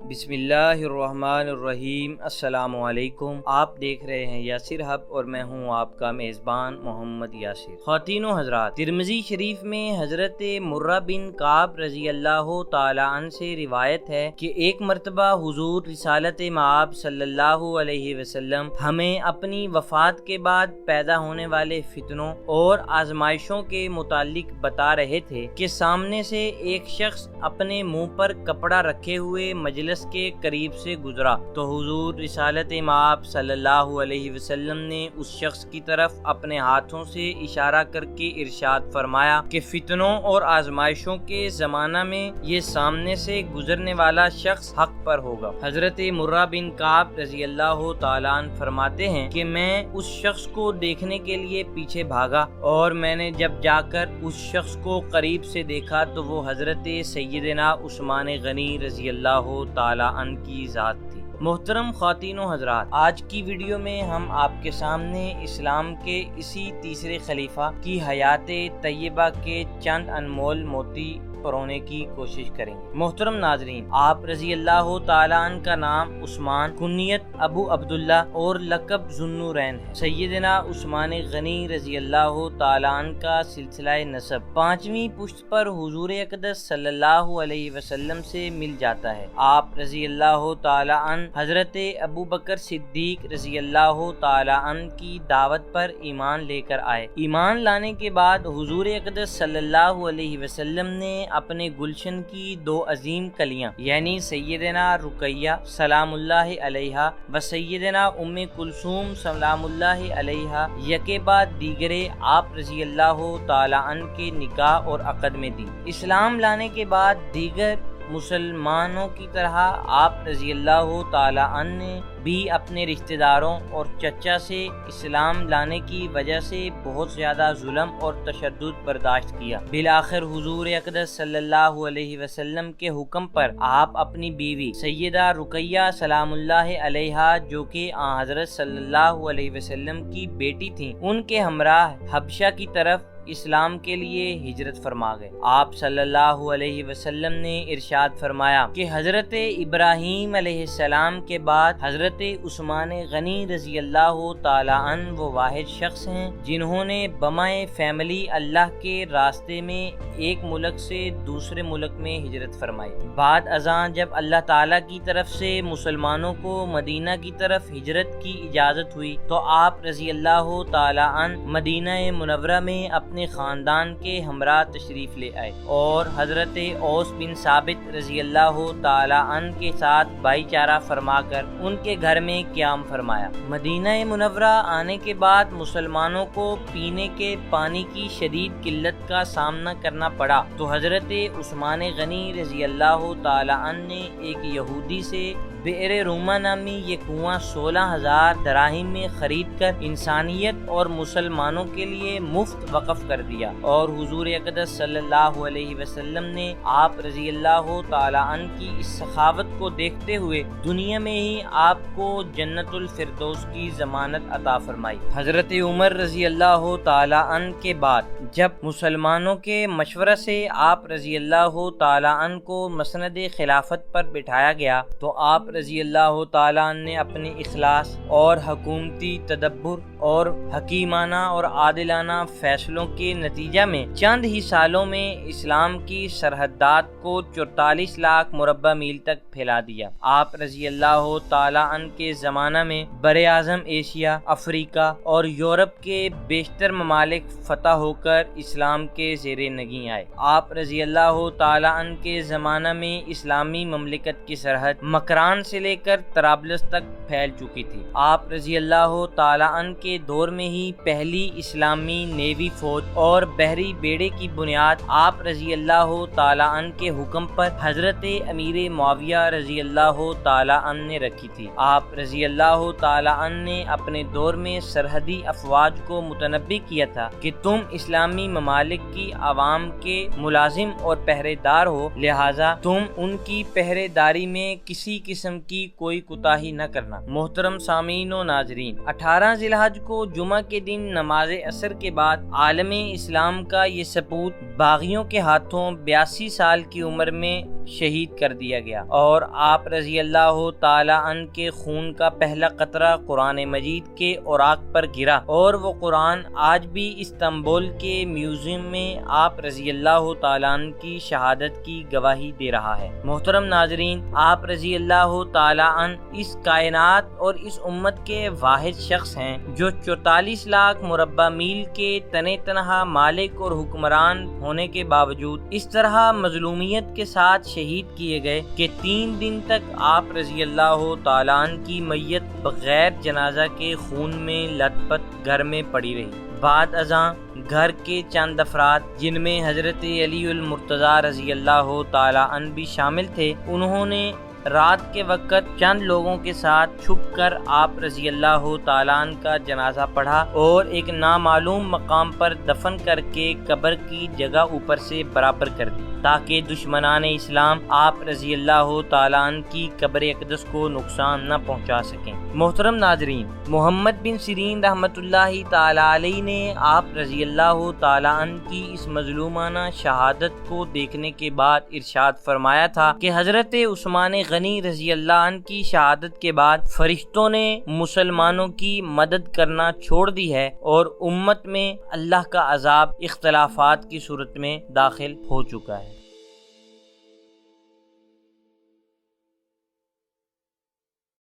بسم اللہ الرحمن الرحیم۔ السلام علیکم۔ آپ دیکھ رہے ہیں یاسر ہب اور میں ہوں آپ کا میزبان محمد یاسر۔ خواتین و حضرات، ترمذی شریف میں حضرت مرہ بن کعب رضی اللہ تعالی عنہ سے روایت ہے کہ ایک مرتبہ حضور رسالت مآب صلی اللہ علیہ وسلم ہمیں اپنی وفات کے بعد پیدا ہونے والے فتنوں اور آزمائشوں کے متعلق بتا رہے تھے کہ سامنے سے ایک شخص اپنے منہ پر کپڑا رکھے ہوئے مجلس کے قریب سے گزرا تو حضور رسالت مآب صلی اللہ علیہ وسلم نے اس شخص کی طرف اپنے ہاتھوں سے اشارہ کر کے ارشاد فرمایا کہ فتنوں اور آزمائشوں کے زمانہ میں یہ سامنے سے گزرنے والا شخص حق پر ہوگا۔ حضرت مرہ بن کعب رضی اللہ تعالیٰ عنہ فرماتے ہیں کہ میں اس شخص کو دیکھنے کے لیے پیچھے بھاگا اور میں نے جب جا کر اس شخص کو قریب سے دیکھا تو وہ حضرت سیدنا عثمان غنی رضی اللہ تعالی عنہ کی ذات تھی۔ محترم خواتین و حضرات، آج کی ویڈیو میں ہم آپ کے سامنے اسلام کے اسی تیسرے خلیفہ کی حیات طیبہ کے چند انمول موتی پرونے کی کوشش کریں گے۔ محترم ناظرین، آپ رضی اللہ تعالیٰ عنہ کا نام عثمان، کنیت ابو عبداللہ اور لقب ذوالنورین ہے۔ سیدنا عثمان غنی رضی اللہ تعالیٰ عنہ کا سلسلہ نسب 5ویں پشت پر حضور اقدس صلی اللہ علیہ وسلم سے مل جاتا ہے۔ آپ رضی اللہ تعالیٰ عنہ حضرت ابو بکر صدیق رضی اللہ تعالیٰ عنہ کی دعوت پر ایمان لے کر آئے۔ ایمان لانے کے بعد حضور اقدس صلی اللہ علیہ وسلم نے اپنے گلشن کی 2 عظیم کلیاں یعنی سیدنا رقیہ سلام اللہ علیہا و سیدنا ام کلثوم سلام اللہ علیہا یکے بعد دیگرے آپ رضی اللہ تعالی عنہ کے نکاح اور عقد میں دی۔ اسلام لانے کے بعد دیگر مسلمانوں کی طرح آپ رضی اللہ تعالی عنہ نے بھی اپنے رشتہ داروں اور چچا سے اسلام لانے کی وجہ سے بہت زیادہ ظلم اور تشدد برداشت کیا۔ بالآخر حضور اقدس صلی اللہ علیہ وسلم کے حکم پر آپ اپنی بیوی سیدہ رقیہ سلام اللہ علیہا جو کہ حضرت صلی اللہ علیہ وسلم کی بیٹی تھیں، ان کے ہمراہ حبشہ کی طرف اسلام کے لیے ہجرت فرما گئے۔ آپ صلی اللہ علیہ وسلم نے ارشاد فرمایا کہ حضرت ابراہیم علیہ السلام کے بعد حضرت عثمان غنی رضی اللہ تعالی عنہ وہ واحد شخص ہیں جنہوں نے بمائے فیملی اللہ کے راستے میں ایک ملک سے دوسرے ملک میں ہجرت فرمائی۔ بعد ازاں جب اللہ تعالی کی طرف سے مسلمانوں کو مدینہ کی طرف ہجرت کی اجازت ہوئی تو آپ رضی اللہ تعالی عنہ مدینہ منورہ میں اپنے خاندان کے ہمراہ تشریف لے آئے اور حضرت اوس بن ثابت رضی اللہ تعالی عنہ کے ساتھ بھائی چارہ فرما کر ان کے گھر میں قیام فرمایا۔ مدینہ منورہ آنے کے بعد مسلمانوں کو پینے کے پانی کی شدید قلت کا سامنا کرنا پڑا تو حضرت عثمان غنی رضی اللہ تعالی عنہ نے ایک یہودی سے بئر روما نامی یہ کنواں 16,000 دراہم میں خرید کر انسانیت اور مسلمانوں کے لیے مفت وقف کر دیا اور حضور اقدس صلی اللہ علیہ وسلم نے آپ رضی اللہ تعالی عنہ کی اس سخاوت کو دیکھتے ہوئے دنیا میں ہی آپ کو جنت الفردوس کی ضمانت عطا فرمائی۔ حضرت عمر رضی اللہ تعالی عنہ کے بعد جب مسلمانوں کے مشورہ سے آپ رضی اللہ تعالی عنہ کو مسند خلافت پر بٹھایا گیا تو آپ رضی اللہ تعالیٰ عنہ نے اپنے اخلاص اور حکومتی تدبر اور حکیمانہ اور عادلانہ فیصلوں کے نتیجہ میں چند ہی سالوں میں اسلام کی سرحدات کو 44 لاکھ مربع میل تک پھیلا دیا۔ آپ رضی اللہ تعالیٰ عنہ کے زمانہ میں بر اعظم ایشیا، افریقہ اور یورپ کے بیشتر ممالک فتح ہو کر اسلام کے زیر نگیں آئے۔ آپ رضی اللہ تعالیٰ عنہ کے زمانہ میں اسلامی مملکت کی سرحد مکران سے لے کر طرابلس تک پھیل چکی تھی۔ آپ رضی اللہ تعالی عنہ کے دور میں ہی پہلی اسلامی نیوی فوج اور بحری بیڑے کی بنیاد آپ رضی اللہ تعالی عنہ کے حکم پر حضرت امیر معاویہ رضی اللہ تعالی عنہ نے رکھی تھی۔ آپ رضی اللہ تعالی عنہ نے اپنے دور میں سرحدی افواج کو متنبہ کیا تھا کہ تم اسلامی ممالک کی عوام کے ملازم اور پہرے دار ہو، لہذا تم ان کی پہرے داری میں کسی قسم کی کوئی کوتاہی نہ کرنا۔ محترم سامعین و ناظرین، 18 ذی الحج کو جمعہ کے دن نماز عصر کے بعد عالم اسلام کا یہ سپوت باغیوں کے ہاتھوں 82 سال کی عمر میں شہید کر دیا گیا، اور آپ رضی اللہ تعالی عنہ کے خون کا پہلا قطرہ قرآن مجید کے اوراق پر گرا، اور وہ قرآن آج بھی استنبول کے میوزیم میں آپ رضی اللہ تعالی عنہ کی شہادت کی گواہی دے رہا ہے۔ محترم ناظرین، آپ رضی اللہ تعالی عنہ اس کائنات اور اس امت کے واحد شخص ہیں جو 44 لاکھ مربع میل کے تنے تنہا مالک اور حکمران ہونے کے باوجود اس طرح مظلومیت کے ساتھ شہید کیے گئے کہ 3 دن تک آپ رضی اللہ تعالی عنہ کی میت بغیر جنازہ کے خون میں لت پت گھر میں پڑی رہی۔ بعد ازاں گھر کے چند افراد جن میں حضرت علی المرتضیٰ رضی اللہ تعالی عنہ بھی شامل تھے، انہوں نے رات کے وقت چند لوگوں کے ساتھ چھپ کر آپ رضی اللہ تعالیٰ عنہ کا جنازہ پڑھا اور ایک نامعلوم مقام پر دفن کر کے قبر کی جگہ اوپر سے برابر کر دی تاکہ دشمنان اسلام آپ رضی اللہ تعالیٰ عنہ کی قبر اقدس کو نقصان نہ پہنچا سکیں۔ محترم ناظرین، محمد بن سیرین رحمۃ اللہ تعالی علیہ نے آپ رضی اللہ تعالی عنہ کی اس مظلومانہ شہادت کو دیکھنے کے بعد ارشاد فرمایا تھا کہ حضرت عثمان غنی رضی اللہ عنہ کی شہادت کے بعد فرشتوں نے مسلمانوں کی مدد کرنا چھوڑ دی ہے اور امت میں اللہ کا عذاب اختلافات کی صورت میں داخل ہو چکا ہے۔